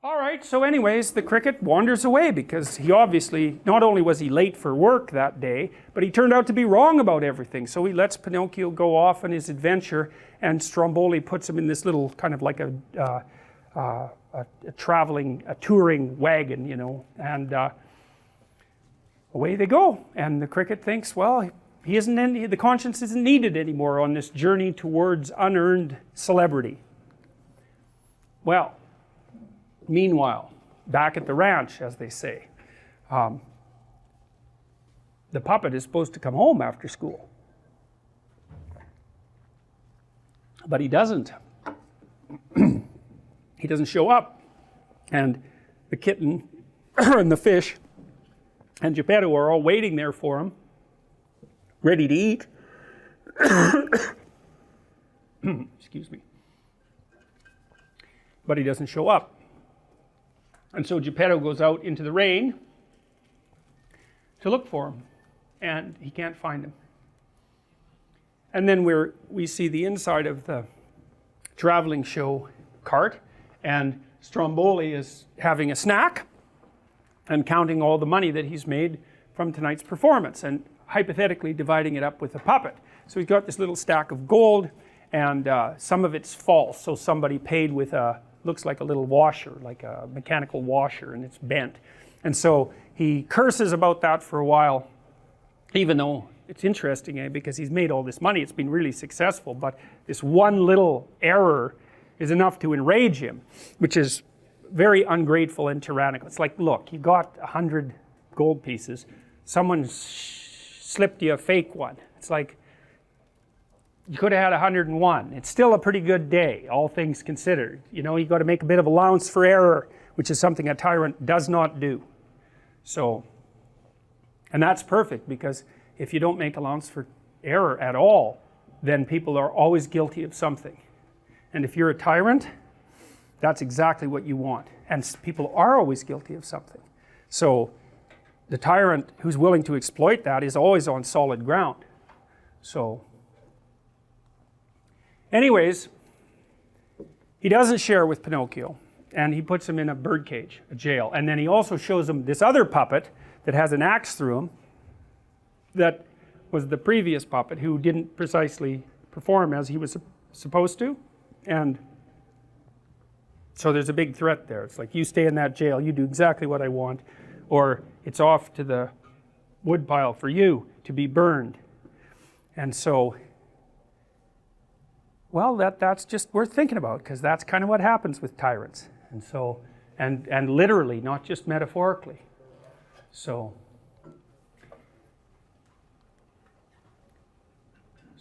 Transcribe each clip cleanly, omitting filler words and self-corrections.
All right, so anyways, the cricket wanders away because he obviously, not only was he late for work that day, but he turned out to be wrong about everything. So he lets Pinocchio go off on his adventure, and Stromboli puts him in this little kind of like a touring wagon, you know, and away they go. And the cricket thinks, well, the conscience isn't needed anymore on this journey towards unearned celebrity. Well, meanwhile, back at the ranch, as they say, the puppet is supposed to come home after school. But he doesn't. He doesn't show up. And the kitten and the fish and Geppetto are all waiting there for him, ready to eat. Excuse me. But he doesn't show up. And so Geppetto goes out into the rain to look for him, and he can't find him. And then we see the inside of the traveling show cart, and Stromboli is having a snack and counting all the money that he's made from tonight's performance and hypothetically dividing it up with the puppet. So he's got this little stack of gold, and some of it's false, so somebody paid with looks like a little washer, like a mechanical washer, and it's bent. And so he curses about that for a while, even though it's interesting, because he's made all this money, it's been really successful, but this one little error is enough to enrage him, which is very ungrateful and tyrannical. It's like, look, you got 100 gold pieces, someone slipped you a fake one. It's like, you could have had 101. It's still a pretty good day, all things considered. You know, you got to make a bit of allowance for error, which is something a tyrant does not do. So, and that's perfect, because if you don't make allowance for error at all, then people are always guilty of something. And if you're a tyrant, that's exactly what you want. And people are always guilty of something. So the tyrant who's willing to exploit that is always on solid ground. So anyways, he doesn't share with Pinocchio, and he puts him in a birdcage, a jail. And then he also shows him this other puppet that has an axe through him that was the previous puppet who didn't precisely perform as he was supposed to. And so there's a big threat there. It's like, you stay in that jail, you do exactly what I want, or it's off to the woodpile for you to be burned. And so, well, that's just worth thinking about, because that's kind of what happens with tyrants. And so, and literally, not just metaphorically. So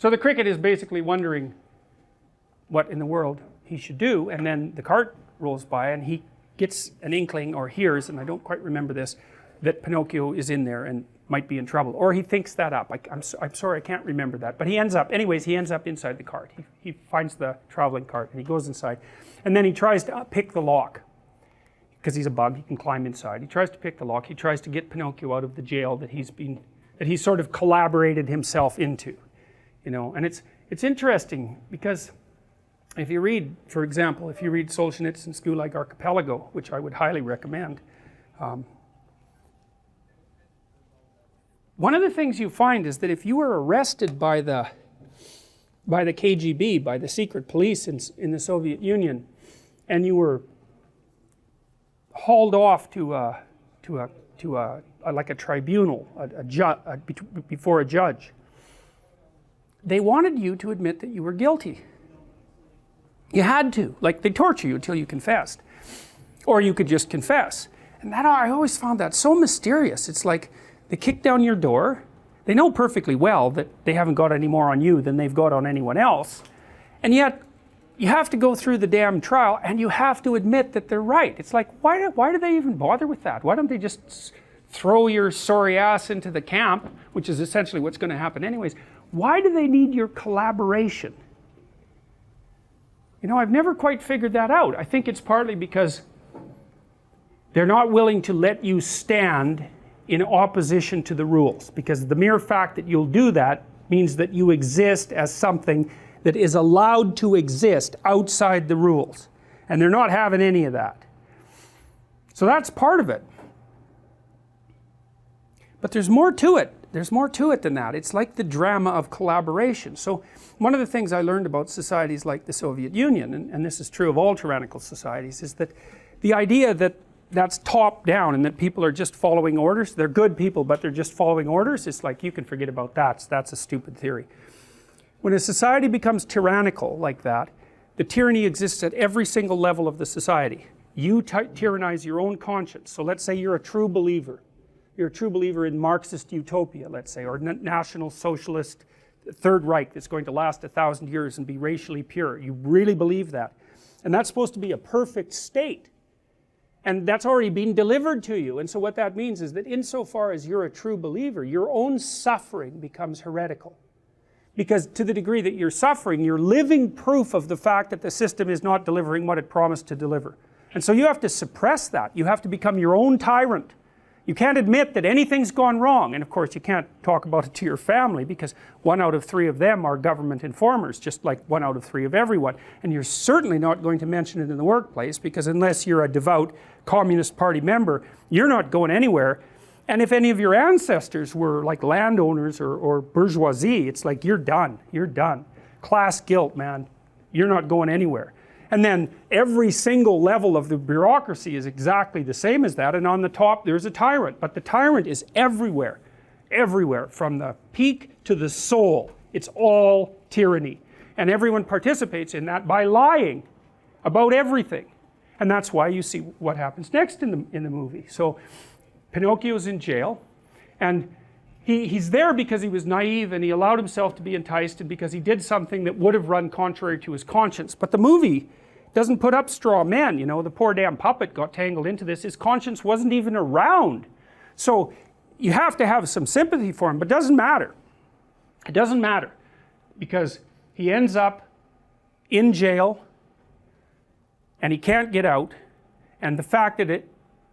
the cricket is basically wondering what in the world he should do, and then the cart rolls by and he gets an inkling, or hears, and I don't quite remember this, that Pinocchio is in there and might be in trouble, or he thinks that up. I'm sorry, I can't remember that, but he ends up inside the cart. He finds the traveling cart and he goes inside, and then he tries to pick the lock, because he's a bug, he can climb inside. He tries to pick the lock, he tries to get Pinocchio out of the jail that he's sort of collaborated himself into, you know. And it's interesting, because if you read, for example, if you read Solzhenitsyn's Gulag Archipelago, which I would highly recommend, one of the things you find is that if you were arrested by the KGB, by the secret police in the Soviet Union, and you were hauled off to like a tribunal, before a judge, they wanted you to admit that you were guilty. You had to. Like, they torture you until you confessed, or you could just confess. And that, I always found that so mysterious. It's like, they kick down your door, they know perfectly well that they haven't got any more on you than they've got on anyone else, and yet you have to go through the damn trial, and you have to admit that they're right. It's like, why do they even bother with that? Why don't they just throw your sorry ass into the camp, which is essentially what's going to happen anyways? Why do they need your collaboration? You know, I've never quite figured that out. I think it's partly because they're not willing to let you stand in opposition to the rules, because the mere fact that you'll do that means that you exist as something that is allowed to exist outside the rules, and they're not having any of that. So that's part of it. But there's more to it. There's more to it than that. It's like the drama of collaboration. So one of the things I learned about societies like the Soviet Union, and this is true of all tyrannical societies, is that the idea that that's top down and that people are just following orders, they're good people but they're just following orders, it's like you can forget about that. That's a stupid theory. When a society becomes tyrannical like that, the tyranny exists at every single level of the society. You tyrannize your own conscience. So let's say you're a true believer. You're a true believer in Marxist utopia, let's say, or National Socialist Third Reich that's going to last 1,000 years and be racially pure. You really believe that. And that's supposed to be a perfect state. And that's already been delivered to you. And so what that means is that insofar as you're a true believer, your own suffering becomes heretical. Because to the degree that you're suffering, you're living proof of the fact that the system is not delivering what it promised to deliver. And so you have to suppress that. You have to become your own tyrant. You can't admit that anything's gone wrong. And of course you can't talk about it to your family because 1 out of 3 of them are government informers, just like 1 out of 3 of everyone. And you're certainly not going to mention it in the workplace because unless you're a devout Communist Party member, you're not going anywhere. And if any of your ancestors were like landowners or bourgeoisie, it's like you're done. You're done. Class guilt, man. You're not going anywhere. And then every single level of the bureaucracy is exactly the same as that, and on the top there's a tyrant. But the tyrant is everywhere. Everywhere. From the peak to the soul. It's all tyranny. And everyone participates in that by lying about everything. And that's why you see what happens next in the movie. So Pinocchio's in jail, and he's there because he was naive and he allowed himself to be enticed and because he did something that would have run contrary to his conscience. But the movie doesn't put up straw men, you know, the poor damn puppet got tangled into this. His conscience wasn't even around. So you have to have some sympathy for him, but it doesn't matter. It doesn't matter because he ends up in jail and he can't get out, and the fact that it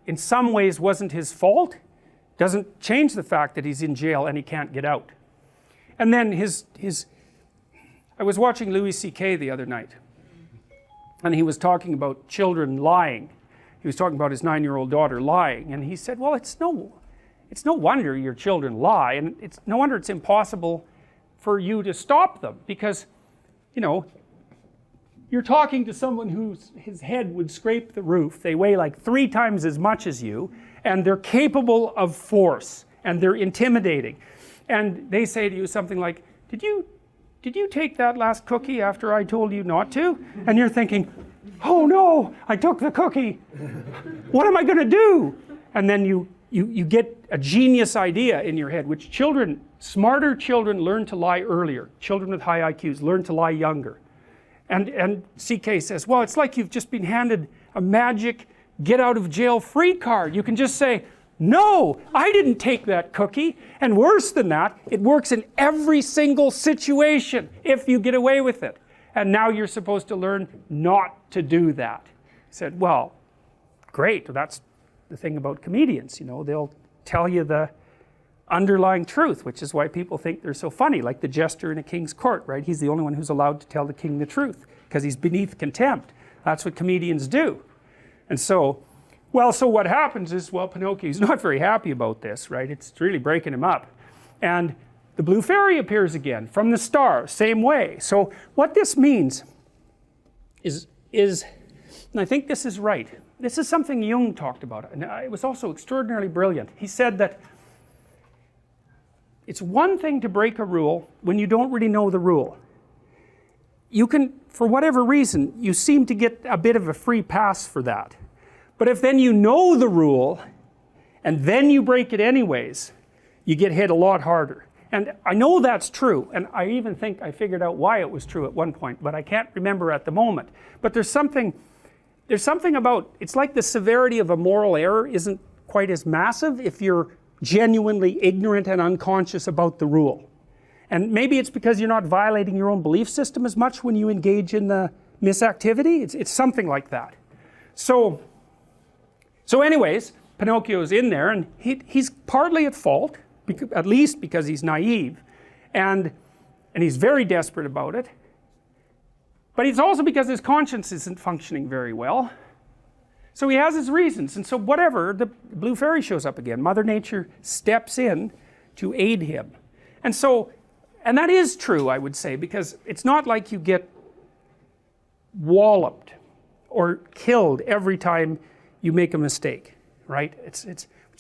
in some ways wasn't his fault doesn't change the fact that he's in jail and he can't get out. And then I was watching Louis C.K. the other night, and he was talking about children lying. He was talking about his 9-year-old daughter lying, and he said, well, it's no wonder your children lie, and it's no wonder it's impossible for you to stop them, because, you know, you're talking to someone his head would scrape the roof. They weigh like 3 times as much as you, and they're capable of force, and they're intimidating. And they say to you something like, did you take that last cookie after I told you not to? And you're thinking, oh no, I took the cookie. What am I going to do? And then you get a genius idea in your head, which smarter children learn to lie earlier. Children with high IQs learn to lie younger. And CK says, well, it's like you've just been handed a magic get out of jail free card. You can just say, no, I didn't take that cookie. And worse than that, it works in every single situation if you get away with it. And now you're supposed to learn not to do that. He said, well, great. That's the thing about comedians, you know, they'll tell you the underlying truth, which is why people think they're so funny, like the jester in a king's court, right? He's the only one who's allowed to tell the king the truth because he's beneath contempt. That's what comedians do. And so, well, so what happens is, well, Pinocchio's not very happy about this, right? It's really breaking him up. And the blue fairy appears again from the star, same way. So what this means is, and I think this is right, this is something Jung talked about, and it was also extraordinarily brilliant. He said that it's one thing to break a rule when you don't really know the rule. You can, for whatever reason, you seem to get a bit of a free pass for that. But if then you know the rule, and then you break it anyways, you get hit a lot harder. And I know that's true, and I even think I figured out why it was true at one point, but I can't remember at the moment. But there's something about, it's like the severity of a moral error isn't quite as massive if you're genuinely ignorant and unconscious about the rule. And maybe it's because you're not violating your own belief system as much when you engage in the misactivity. It's something like that. So anyways, Pinocchio's in there, and he's partly at fault, at least because he's naive, and he's very desperate about it. But it's also because his conscience isn't functioning very well. So he has his reasons, and so whatever, the blue fairy shows up again. Mother Nature steps in to aid him. And so, and that is true, I would say, because it's not like you get walloped or killed every time you make a mistake, right? It's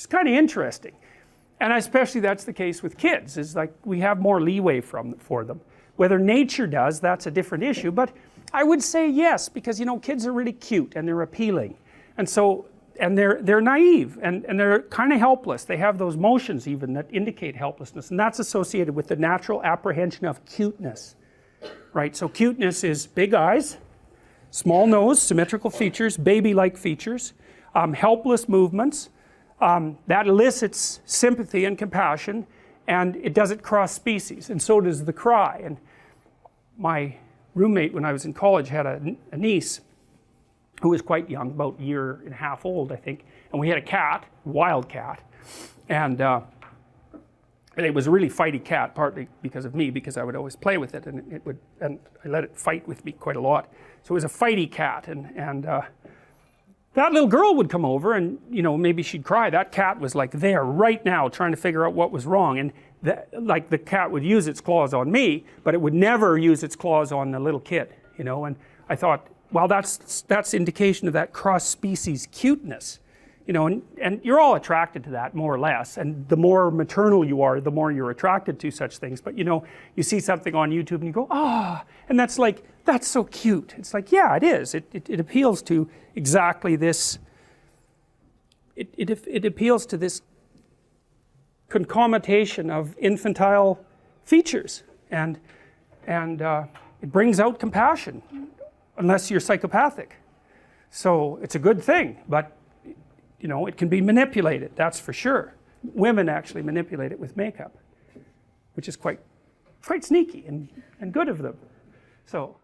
kind of interesting. And especially that's the case with kids, is like we have more leeway for them. Whether nature does, that's a different issue, but I would say yes, because you know, kids are really cute and they're appealing. And so, and they're naive and they're kind of helpless. They have those motions even that indicate helplessness, and that's associated with the natural apprehension of cuteness, right? So cuteness is big eyes, small nose, symmetrical features, baby-like features, helpless movements, that elicits sympathy and compassion, and it doesn't cross species, and so does the cry. And my roommate when I was in college had a niece who was quite young, about a year and a half old, I think, and we had a cat, wild cat, and it was a really fighty cat, partly because of me, because I would always play with it, and I let it fight with me quite a lot. So it was a fighty cat, and that little girl would come over, and you know, maybe she'd cry. That cat was like there right now trying to figure out what was wrong, and like the cat would use its claws on me, but it would never use its claws on the little kid, you know. And I thought, well, that's indication of that cross-species cuteness, you know, and you're all attracted to that more or less, and the more maternal you are, the more you're attracted to such things. But you know, you see something on YouTube and you go, ah, and that's like, that's so cute. It's like, yeah, it is. It appeals to exactly this, it appeals to this concomitation of infantile features, and it brings out compassion, unless you're psychopathic. So it's a good thing, but you know, it can be manipulated, that's for sure. Women actually manipulate it with makeup, which is quite sneaky and good of them. So